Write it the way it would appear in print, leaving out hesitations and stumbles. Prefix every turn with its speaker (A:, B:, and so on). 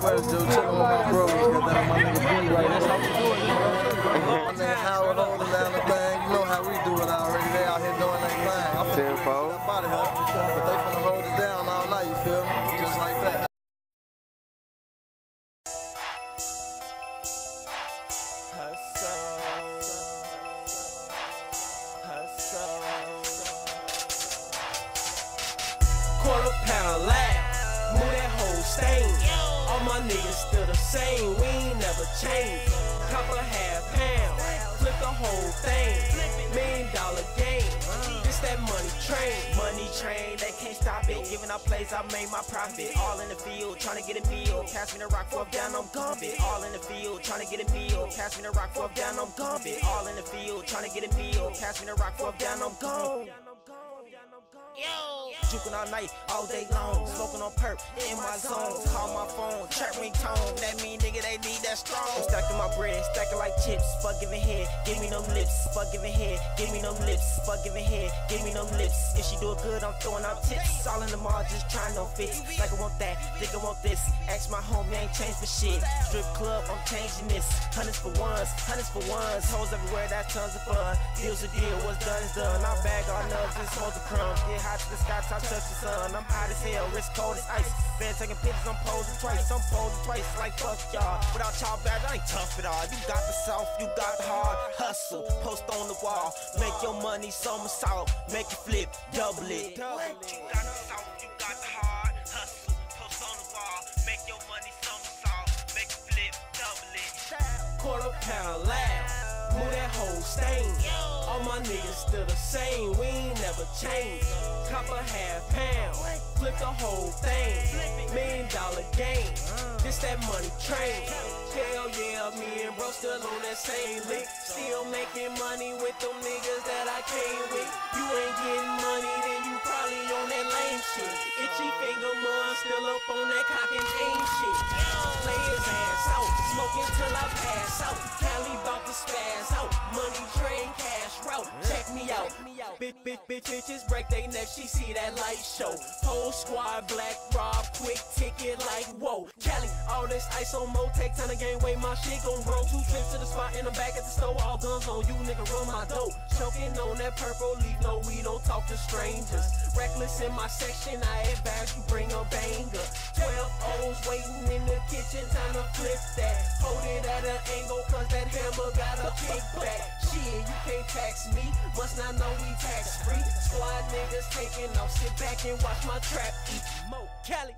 A: West, Joe, chillin' with my bros. Got that on my nigga Billy right. That's how we do it, my nigga Howard holding down the thing. You know how we do it already. They out here doing their thing. I'm finna up out of here, but they finna hold it down all night, you feel me? Just like that.
B: Quarter pound loud, move that whole stain. All my niggas still the same, we ain't never changed. Copper half pound, flip the whole thing. $1 million game, this that money train, they can't stop it. Giving out plays, I made my profit. All in the field, tryna get a meal. Pass me the rock, 4th down, I'm gambit. All in the field, tryna get a meal. Pass me the rock, 4th down, I'm gambit. All in the field, tryna get a meal. Pass me the rock, 4th down, I'm gone. Juking all night, all day long, smoking on perp, in my zone. Call my phone, chirp ringtone, that mean nigga they need that strong. I'm stacking my bread, stacking like chips, fuck giving head, give me no lips, fuck giving head, give me no lips, fuck giving head, give me no lips. If she do it good, I'm throwing out tips, all in the mall, just trying no fits. Like I want that, think I want this, ask my homie, ain't changed for shit. Strip club, I'm changing this, hundreds for ones, hoes everywhere, that's tons of fun. Deal's a deal, what's done is done, I bag all nuts, just hold the crumbs. Get hot to the sky, top touch the sun. I'm hot as hell, wrist cold as ice. Been taking pictures, I'm posing twice. Like fuck y'all. Without y'all bad, I ain't tough at all. You got the soft, you got the hard. Hustle, post on the wall. Make your money somersault. Make it flip, double it. You got the soft, you got the hard. Hustle, post on the wall. Make your money somersault. Make it flip, double it. Quarter pound loud, move that whole stain. All my niggas still the same, we ain't never changed. Copper half pound, flip the whole thing. $1 million game, this that money train. Hell yeah, me and bro still on that same lick. Still making money with them niggas that I came with. You ain't getting money, then you probably on that lame shit. Itchy finger mud, still up on that cock and chain shit. Play his ass out, smoking till I pass out. Cali bout to spaz out, money train cash route. Check me out, bitches break they neck, she see that light show. Whole squad black rob, quick ticket like whoa. Cali, all this ice on mo, take time to gain weight, my shit gon' roll. 2 trips to the spot in the back at the store, all guns on you, nigga, run my dope. Choking on that purple leaf, no, we don't talk to strangers. Reckless in my section, I advise you bring a banger. 12 O's waiting in the kitchen, time to flip that. Hold it at an angle, cause that hammer got a kickback. Shit, you can't tax me, must not know we tax free. Squad niggas taking off, sit back and watch my trap eat. Mo, Cali.